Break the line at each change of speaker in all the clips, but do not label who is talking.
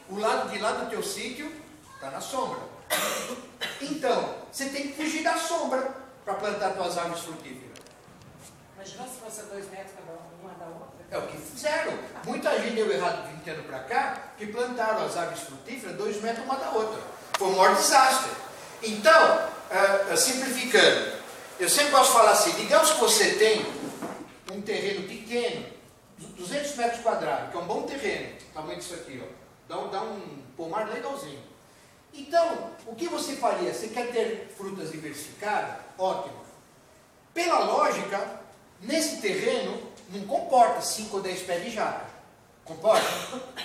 O lado de lá do teu sítio está na sombra. Então, você tem que fugir da sombra para plantar tuas árvores frutíferas.
Imagina se fosse 2 metros cada uma da outra.
É o que fizeram. Muita gente deu errado 20 anos para cá, que plantaram as árvores frutíferas 2 metros uma da outra. Foi um maior desastre. Então, simplificando, eu sempre gosto de falar assim, digamos que você tem um terreno pequeno, 200 metros quadrados, que é um bom terreno, tamanho disso aqui, ó, dá um pomar legalzinho. Então, o que você faria? Você quer ter frutas diversificadas? Ótimo. Pela lógica, nesse terreno não comporta 5 ou 10 pés de jaca. Comporta?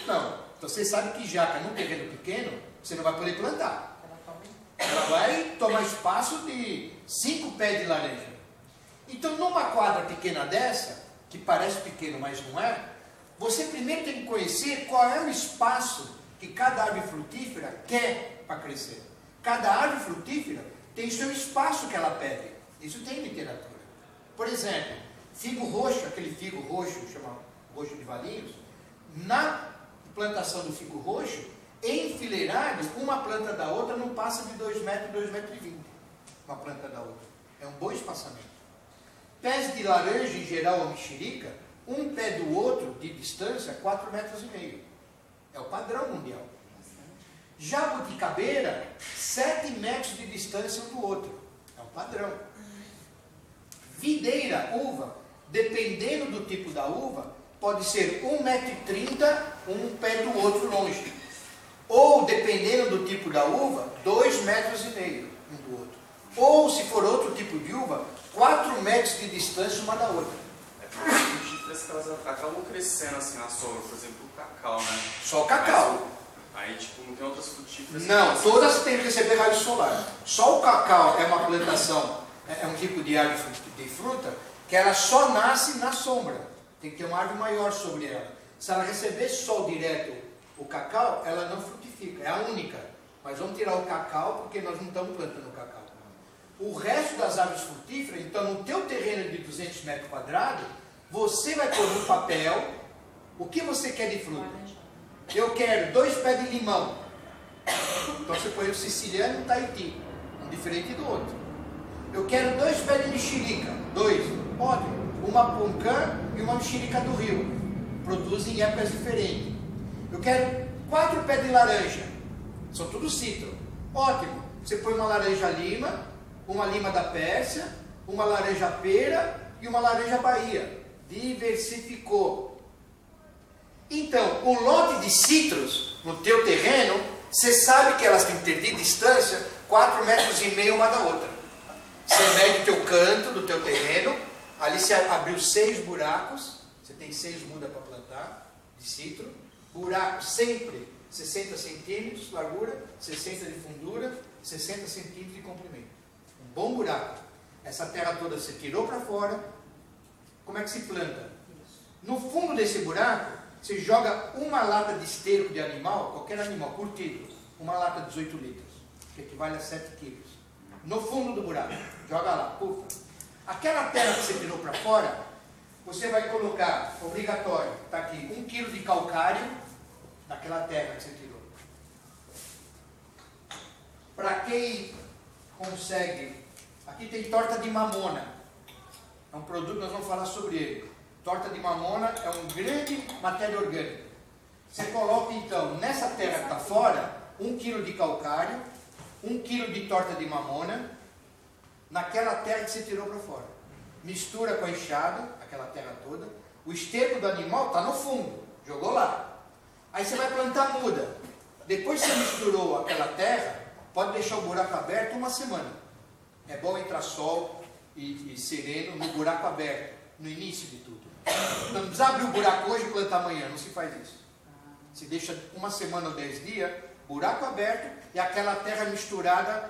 Não. Então você sabe que jaca num terreno pequeno, você não vai poder plantar. Ela vai tomar espaço de 5 pés de laranja. Então numa quadra pequena dessa, que parece pequeno, mas não é, você primeiro tem que conhecer qual é o espaço que cada árvore frutífera quer para crescer. Cada árvore frutífera tem seu espaço que ela pede. Isso tem em literatura. Por exemplo, figo roxo, aquele figo roxo, chama roxo de Valinhos, na plantação do figo roxo, enfileirado, uma planta da outra não passa de 2 metros, 2,20 metros, uma planta da outra. É um bom espaçamento. Pés de laranja, em geral, ou mexerica, um pé do outro, de distância, 4,5 metros. É o padrão mundial. Jabuticabeira, 7 metros de distância um do outro. É um padrão. Videira, uva, dependendo do tipo da uva, pode ser 1,30 metro, um pé do outro longe. Ou, dependendo do tipo da uva, 2,5 metros um do outro. Ou, se for outro tipo de uva, 4 metros de distância uma da outra.
É porque as frutíferas que elas acabam crescendo assim na sombra, por exemplo, o cacau, né?
Só o cacau.
Aí, tipo, não tem outras frutíferas?
Não, todas têm que receber raio solar. Só o cacau é uma plantação, é um tipo de árvore de fruta, que ela só nasce na sombra. Tem que ter uma árvore maior sobre ela. Se ela receber sol direto, o cacau, ela não frutifica, é a única. Mas vamos tirar o cacau, porque nós não estamos plantando cacau. O resto das árvores frutíferas, então no teu terreno de 200 metros quadrados, você vai pôr no papel o que você quer de fruta. Eu quero 2 pés de limão. Então você põe o siciliano e o Tahiti, um diferente do outro. Eu quero 2 pés de mexerica, 2, ótimo. Uma poncã e uma mexerica do rio. Produzem em épocas diferentes. Eu quero 4 pés de laranja. São tudo citro. Ótimo. Você põe uma laranja lima, uma lima da Pérsia, uma laranja pera e uma laranja Bahia. Diversificou. Então, o lote de citros no teu terreno, você sabe que elas têm que ter de distância 4,5 metros uma da outra. Você mede o teu canto do teu terreno, ali você abriu 6 buracos, você tem 6 mudas para plantar de citro, buraco sempre 60 centímetros, largura, 60 de fundura, 60 centímetros de comprimento. Um bom buraco. Essa terra toda você tirou para fora. Como é que se planta? No fundo desse buraco, você joga uma lata de esterco de animal, qualquer animal, curtido, uma lata de 18 litros, que equivale a 7 quilos. No fundo do buraco, joga lá, pufa. Aquela terra que você tirou para fora, você vai colocar, obrigatório, está aqui, 1 quilo de calcário naquela terra que você tirou. Para quem consegue, aqui tem torta de mamona, é um produto, nós vamos falar sobre ele. Torta de mamona é um grande matéria orgânica. Você coloca então, nessa terra que está fora, 1 quilo de calcário, 1 quilo de torta de mamona, naquela terra que você tirou para fora. Mistura com a enxada, aquela terra toda. O esterco do animal está no fundo, jogou lá. Aí você vai plantar muda. Depois que você misturou aquela terra, pode deixar o buraco aberto 1 semana. É bom entrar sol e sereno no buraco aberto, no início de tudo. Não precisa abrir o buraco hoje e plantar amanhã, não se faz isso. Se deixa 1 semana ou 10 dias, buraco aberto e aquela terra misturada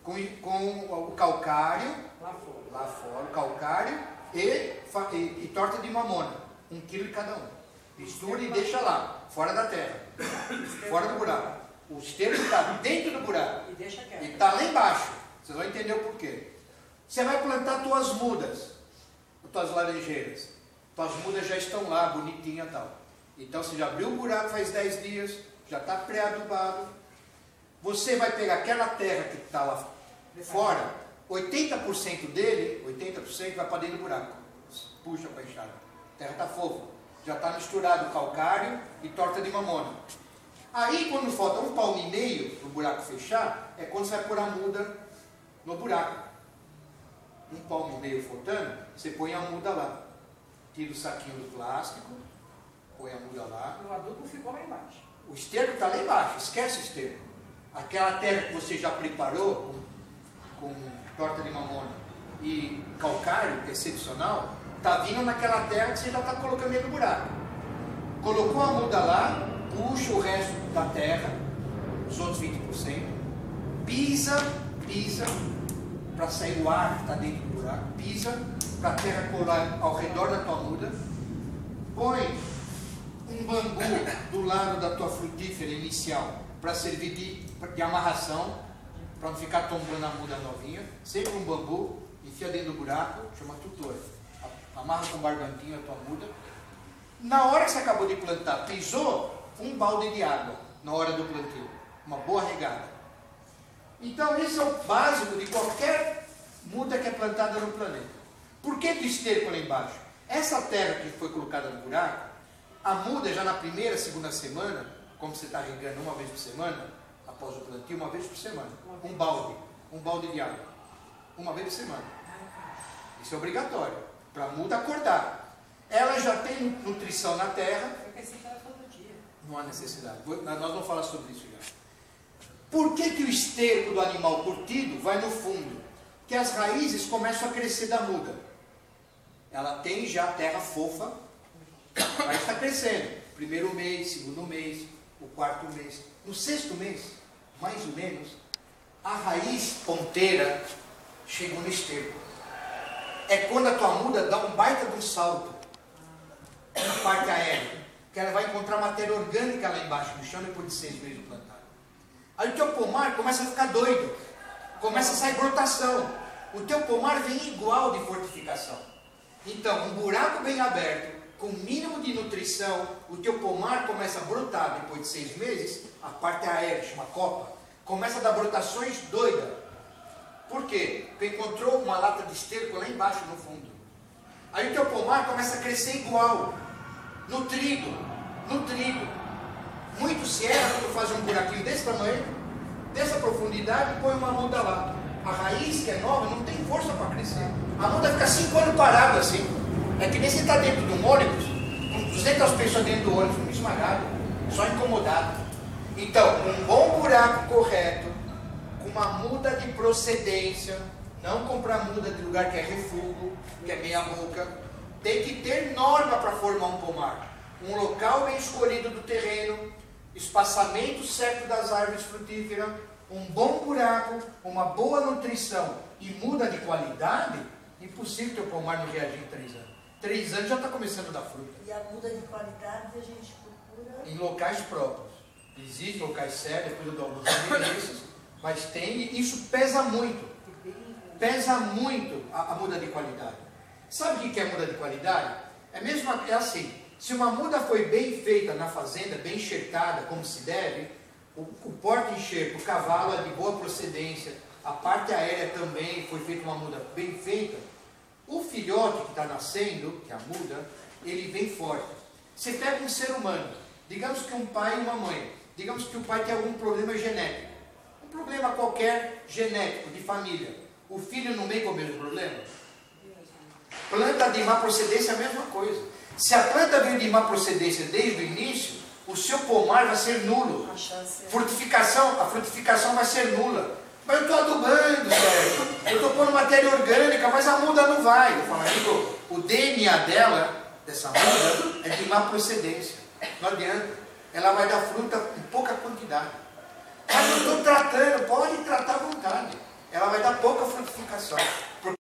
com o calcário, lá fora, o calcário e torta de mamona, 1 quilo de cada um. Mistura e deixa lá, fora da terra, fora do buraco. O esterco está dentro do buraco e está lá embaixo. Vocês vão entender o porquê. Você vai plantar tuas mudas, tuas laranjeiras. Tuas mudas já estão lá, bonitinha e tal. Então você já abriu o buraco faz 10 dias, já está pré-adubado. Você vai pegar aquela terra que está lá fora, 80% dele, 80% vai para dentro do buraco. Puxa para a enxada. A terra está fofa. Já está misturado calcário e torta de mamona. Aí, quando falta 1,5 palmo para o buraco fechar, é quando você vai pôr a muda no buraco. 1,5 palmo faltando, você põe a muda lá. Tira o saquinho do plástico, põe a muda lá.
O adubo ficou lá embaixo.
O esterco está lá embaixo, esquece o esterco. Aquela terra que você já preparou com torta de mamona e calcário, excepcional, está vindo naquela terra que você já está colocando dentro do buraco. Colocou a muda lá, puxa o resto da terra, os outros 20%, pisa para sair o ar que está dentro do buraco, pisa para a terra colar ao redor da tua muda, põe um bambu do lado da tua frutífera inicial para servir de amarração, para não ficar tombando a muda novinha, sempre um bambu, enfia dentro do buraco, chama tutor, amarra com barbantinho a tua muda. Na hora que você acabou de plantar, pisou, um balde de água na hora do plantio, uma boa regada. Então esse é o básico de qualquer muda que é plantada no planeta. Por que do esterco lá embaixo? Essa terra que foi colocada no buraco, a muda já na primeira, segunda semana, como você está regando uma vez por semana, após o plantio, uma vez por semana, um balde de água, uma vez por semana. Isso é obrigatório, para a muda acordar. Ela já tem nutrição na terra. Não há necessidade. Nós vamos falar sobre isso já. Por que o esterco do animal curtido vai no fundo? Que as raízes começam a crescer da muda. Ela tem já terra fofa, mas está crescendo. Primeiro mês, segundo mês, o quarto mês. No sexto mês, mais ou menos, a raiz ponteira chegou no esterco. É quando a tua muda dá um baita de um salto na parte aérea, que ela vai encontrar matéria orgânica lá embaixo do chão depois de 6 meses plantado. Aí o teu pomar começa a ficar doido, começa a sair brotação. O teu pomar vem igual de fortificação. Então, um buraco bem aberto, com mínimo de nutrição, o teu pomar começa a brotar depois de 6 meses, a parte aérea, chama copa, começa a dar brotações doidas. Por quê? Porque encontrou uma lata de esterco lá embaixo no fundo. Aí o teu pomar começa a crescer igual, nutrido. Muito se erra quando faz um buraquinho desse tamanho, dessa profundidade, e põe uma muda lá. A raiz que é nova não tem força para crescer. A muda fica 5 anos parada assim. É que nem você está dentro de um ônibus, com 200 pessoas dentro do ônibus, esmagado, só incomodado. Então, um bom buraco correto, com uma muda de procedência, não comprar muda de lugar que é refúgio, que é meia boca, tem que ter norma para formar um pomar. Um local bem escolhido do terreno, espaçamento certo das árvores frutíferas, um bom buraco, uma boa nutrição e muda de qualidade, impossível teu pomar não reagir em 3 anos. 3 anos já está começando a dar fruta.
E a muda de qualidade a gente procura...
Em locais próprios. Existem locais sérios, depois eu dou alguns endereços, mas tem, e isso pesa muito. Pesa muito a muda de qualidade. Sabe o que é muda de qualidade? É assim, se uma muda foi bem feita na fazenda, bem enxertada, como se deve, o porta-enxerto, o cavalo é de boa procedência, a parte aérea também foi feita uma muda bem feita, o filhote que está nascendo, que é a muda, ele vem forte. Você pega um ser humano, digamos que um pai e uma mãe, digamos que o pai tem algum problema genético, um problema qualquer genético, de família, o filho não vem com o mesmo problema? Planta de má procedência é a mesma coisa. Se a planta veio de má procedência desde o início, o seu pomar vai ser nulo. A frutificação vai ser nula. Mas eu estou adubando, Sérgio. Eu estou pondo matéria orgânica, mas a muda não vai. Eu falo, amigo, o DNA dela, dessa muda, é de má procedência. Não adianta. Ela vai dar fruta em pouca quantidade. Mas eu estou tratando, pode tratar à vontade. Ela vai dar pouca frutificação.